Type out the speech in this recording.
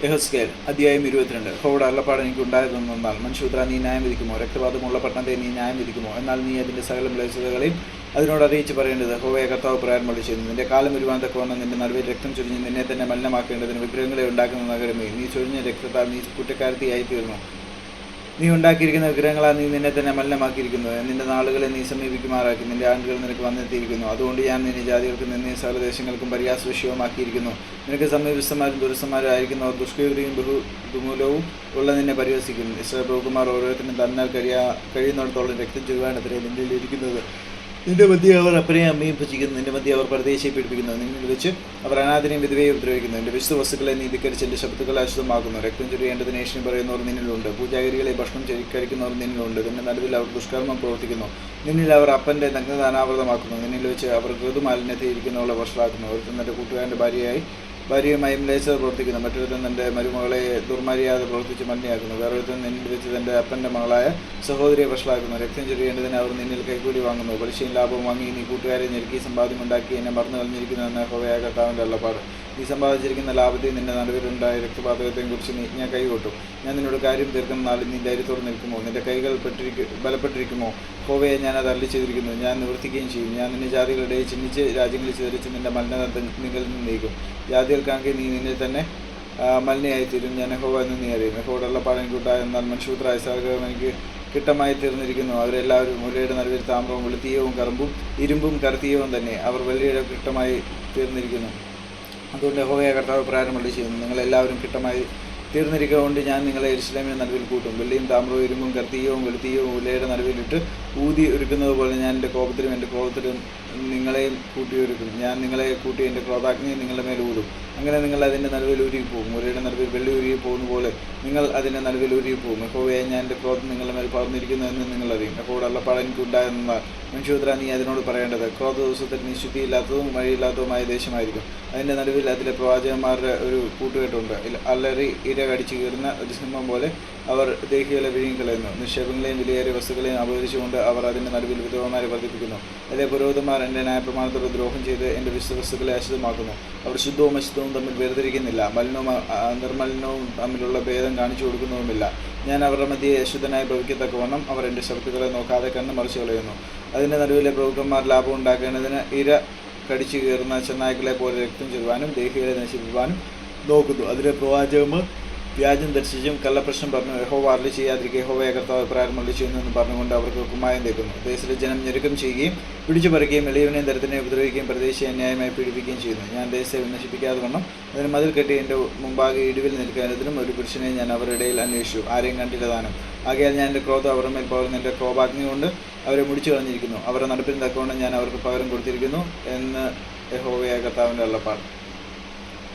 യഹസ്കേൽ അധ്യായം 22. യഹോവയുടെ അരുളപ്പാട് എനിക്ക് ഉണ്ടായതെന്നാൽ, മനുഷ്യപുത്രാ, നീ ന്യായം വിധിക്കുമോ? രക്തപാതമുള്ള പട്ടണത്തെ നീ ന്യായം വിധിക്കുമോ? എന്നാൽ നീ അതിൻ്റെ സകല മ്ലേച്ഛതകളെയും അതിനോട് അറിയിച്ച് പറയേണ്ടത്, യഹോവയെ കർത്താവ് പ്രകാരം ചെയ്യുന്നു. നിന്റെ കാലം വരുവാൻ തക്കവണ്ണം നിന്റെ നടുവിൽ രക്തം ചൊരിഞ്ഞ് നിന്നെ തന്നെ മലിനമാക്കേണ്ടതിന് വിഗ്രഹങ്ങളെ ഉണ്ടാക്കുന്ന നഗരമേ, നീ ചൊരിഞ്ഞ രക്തത്താൽ നീ കുറ്റക്കാരത്തിയായി തീർന്നു. നീ ഉണ്ടാക്കിയിരിക്കുന്ന വിഗ്രഹങ്ങളാൽ നീ നിന്നെ തന്നെ മലിനമാക്കിയിരിക്കുന്നു. നിന്റെ നാളുകളെ നീ സമീപിക്കുമാറാക്കി. നിന്റെ ആണ്ടുകൾ നിനക്ക് വന്നെത്തിയിരിക്കുന്നു. അതുകൊണ്ട് ഞാൻ നിന്നെ ജാതികൾക്ക് നിന്നെ സകല ദേശങ്ങൾക്കും പരിഹാസവിഷയമാക്കിയിരിക്കുന്നു. നിനക്ക് സമീപസ്ഥന്മാരും ദുരസ്ഥന്മാരും ആയിരിക്കുന്നവർ ദുഷ്കീർത്തിയും ബഹുദുമൂലവും ഉള്ള നിന്നെ പരിഹസിക്കുന്നു. ഇസ്രായേൽ പ്രഭുക്കന്മാർ ഓരോരുത്തരും തന്നാൽ കഴിയുന്നിടത്തോളം രക്തം ചൊരിവാനത്രേ നിന്നിൽ ഇരിക്കുന്നത്. നിന്റെ മധ്യ അവർ അപ്പനെയും അമ്മയും ഭജിക്കുന്നു. നിന്റെ മധ്യ അവർ പരദേശിയെ പീഡിപ്പിക്കുന്നു. നിന്നിൽ വെച്ച് അവർ അനാഥനെയും വിധവയെ ഉപദ്രവിക്കുന്നു. എൻ്റെ വിശുദ്ധ വസ്തുക്കളെ നീ ധിക്കരിച്ച് എൻ്റെ ശബ്ദങ്ങളെ അശുദ്ധമാക്കുന്നു. രക്തം ചൊരിയേണ്ടതിന് ഏഷ്യൻ പറയുന്നവർ നിന്നിലുണ്ട്. പൂജാഗിരികളെ ഭക്ഷണം കഴിക്കുന്നവർ നിന്നിലുണ്ട്. നിന്റെ നടുവിൽ അവർ ദുഷ്കർമ്മം പ്രവർത്തിക്കുന്നു. നിന്നിൽ അവർ അപ്പൻ്റെ നഗ്നത അനാവൃതമാക്കുന്നു. നിന്നിൽ വെച്ച് അവർ ഋതുമാലിന്യത്തെ ഇരിക്കുന്നവളെ വഷളാക്കുന്നു. ഒരുത്തൻ തൻ്റെ കൂട്ടുകാരൻ്റെ ഭാര്യയുമായി മ്ലേച്ഛത പ്രവർത്തിക്കുന്നു. മറ്റൊരുത്തൻ തൻ്റെ മരുമകളെ ദുർമര്യാദ പ്രവർത്തിച്ച് മലിനയാക്കുന്നു. വേറൊരുത്തൻ നിന്നിൽ വെച്ച് തൻ്റെ അപ്പൻ്റെ മകളായ സഹോദരിയെ വഷളാക്കുന്നു. രക്തം ചൊരിയേണ്ടതിന് അവർ നിന്നിൽ കൈക്കൂലി വാങ്ങുന്നു. പലിശയും ലാഭവും വാങ്ങി നീ കൂട്ടുകാരെ ഞെരുക്കി സമ്പാദ്യമുണ്ടാക്കി എന്നെ മറന്നു കളഞ്ഞിരിക്കുന്നുവെന്ന് യഹോവയായ കർത്താവിൻ്റെ അരുളപ്പാട്. നീ സമ്പാദിച്ചിരിക്കുന്ന ലാഭത്തിൽ നിന്റെ നടുവിലുണ്ടായ രക്തപാതകത്തെക്കുറിച്ച് ഞാൻ കൈകൊട്ടു. ഞാൻ നിന്നോട് കാര്യം തീർക്കുന്ന നാളിൽ നീ ധൈര്യത്തോടെ നിൽക്കുമോ? നിന്റെ കൈകൾ ബലപ്പെട്ടിരിക്കുമോ? യഹോവയെ ഞാൻ അത് അരുളി ചെയ്തിരിക്കുന്നു. ഞാൻ നിവർത്തിക്കുകയും ചെയ്യും. ഞാൻ നിന്നെ ജാതികളുടെ ചിഹ്നിച്ച് രാജ്യങ്ങളിൽ ചിതറിച്ച് നിന്റെ മലിനത നിങ്ങളിൽ നിന്ന് നീക്കും. ജാതികൾക്കാണെങ്കിൽ നീ നിന്നെ തന്നെ മലിനയായിത്തീരും. ഞാൻ യഹോവ എന്ന് നീ അറിയും. യഹോവയുടെ അരുളപ്പാട് എനിക്കുണ്ടായ എന്നാൽ മനുഷ്യപുത്രായ സകലവും എനിക്ക് കിട്ടമായി തീർന്നിരിക്കുന്നു. അവരെല്ലാവരും മുലയുടെ നടുവിൽ താമ്രവും വെളുത്തീയവും കറുമ്പും ഇരുമ്പും കറുത്തീയവും തന്നെ. അവർ വെള്ളിയുടെ കിട്ടമായി തീർന്നിരിക്കുന്നു. അതുകൊണ്ട് യഹോവയായ കർത്താവ് പ്രകാരം ചെയ്യുന്നു. നിങ്ങളെല്ലാവരും കിട്ടമായി തീർന്നിരിക്കൊണ്ട് ഞാൻ നിങ്ങളെ യെരൂശലേമിന് നടുവിൽ കൂട്ടും. വെള്ളിയും താമ്രവും ഇരുമ്പും കറുത്തീയവും വെളുത്തീയവും ഉലയുടെ നടുവിലിട്ട് ഊതി ഒരുക്കുന്നത് പോലെ ഞാൻ എൻ്റെ കോപത്തിലും നിങ്ങളെയും കൂട്ടിയൊരുക്കും. ഞാൻ നിങ്ങളെ കൂട്ടി എൻ്റെ ക്രോധാഗ്നിയെ നിങ്ങളുടെ മേൽ ഊതും. അങ്ങനെ നിങ്ങൾ അതിൻ്റെ നടുവിൽ ഉരുകിപ്പോകും. മുലയുടെ നടുവിൽ വെള്ളി ഉരുകിപ്പോകുന്ന പോലെ നിങ്ങൾ അതിൻ്റെ നടുവിൽ ഉരുകിപ്പോകും. യഹോവയെ ഞാൻ എൻ്റെ ക്രോധം നിങ്ങളുടെ മേൽ പകർന്നിരിക്കുന്നു എന്ന് നിങ്ങൾ അറിയും. യഹോവയുടെ അരുളപ്പാട് എനിക്കുണ്ടായെന്നാൽ, മനുഷ്യപുത്രാ, നീ അതിനോട് പറയേണ്ടത്, ക്രോധ ദിവസത്തിൽ നീ ശുദ്ധിയില്ലാത്തതും വഴിയില്ലാത്തതുമായ ദേശമായിരിക്കും. അതിൻ്റെ നടുവിൽ അതിലെ പ്രവാചകന്മാരുടെ ഒരു കൂട്ടുകെട്ടുണ്ട്. അല്ലറി ഇര കടിച്ചു കീറുന്ന ഒരു സിംഹം പോലെ അവർ ദേഹികളെ വിഴുങ്ങിക്കളയുന്നു. നിക്ഷേപങ്ങളെയും വിലയേറിയ വസ്തുക്കളെയും അപഹരിച്ചുകൊണ്ട് അവർ അതിൻ്റെ നടുവിൽ വിധവമാരെ വർദ്ധിപ്പിക്കുന്നു. അതിലെ പുരോഹിതന്മാർ എൻ്റെ ന്യായപ്രമാണത്തോട് ദ്രോഹം ചെയ്ത് എൻ്റെ വിശുദ്ധ വസ്തുക്കളെ അശുദ്ധമാക്കുന്നു. അവർ ശുദ്ധവും അശുദ്ധവും തമ്മിൽ വേർതിരിക്കുന്നില്ല. മലിനവും നിർമ്മലിനവും തമ്മിലുള്ള ഭേദം കാണിച്ചു കൊടുക്കുന്നതുമില്ല. ഞാൻ അവരുടെ മധ്യേ അശുദ്ധനായി ഭവിക്കത്തക്കവണ്ണം അവർ എൻ്റെ ശബ്ദങ്ങളെ നോക്കാതെ കണ്ണ് മറിച്ചു കളയുന്നു. അതിൻ്റെ നടുവിലെ പ്രഭുക്കന്മാർ ലാഭം ഉണ്ടാക്കേണ്ടതിന് ഇര കടിച്ചു കയറുന്ന ചെന്നായ്ക്കളെ പോലെ രക്തം ചൊരിവാനും ദേഹികളെ നശിപ്പിക്കാനും നോക്കുന്നു. അതിലെ പ്രവാചകന്മാർ വ്യാജം ദർശിച്ചും കള്ളപ്രശ്നം പറഞ്ഞു യഹോവ അരുളി ചെയ്യാതിരിക്കുക, യഹോവയെ കർത്താവ് പ്രകാരം ചെയ്യുന്നു പറഞ്ഞുകൊണ്ട് അവർക്ക് കുമ്മായം തേക്കുന്നു. ദേശത്തിലെ ജനം ഞെരുക്കം ചെയ്യുകയും പിടിച്ചു പറിക്കുകയും എളിയവനെയും ദരിദ്രനെ ഉപദ്രവിക്കുകയും പ്രദേശിയെ അന്യായമായി പീഡിപ്പിക്കുകയും ചെയ്യുന്നു. ഞാൻ ദേശത്തെ വിനശിപ്പിക്കാതെ വണ്ണം അതിന് മതിൽ കെട്ടി എൻ്റെ മുമ്പാകെ ഇടിവിൽ നിൽക്കുന്നതിനും ഒരു പുരുഷനെ ഞാൻ അവരുടെ ഇടയിൽ അന്വേഷിച്ചു, ആരെയും കണ്ടില്ല താനും. ആകയാൽ ഞാൻ എൻ്റെ ക്രോധം അവരുടെ മേൽ പകർന്ന് എൻ്റെ കോപാഗ്നി കൊണ്ട് അവരെ മുടിച്ചു കളഞ്ഞിരിക്കുന്നു. അവരുടെ നടപ്പിന് തക്കവണ്ണം ഞാൻ അവർക്ക് പകരം കൊടുത്തിരിക്കുന്നു എന്ന് യഹോവയായ കർത്താവിൻ്റെ അരുളപ്പാട്.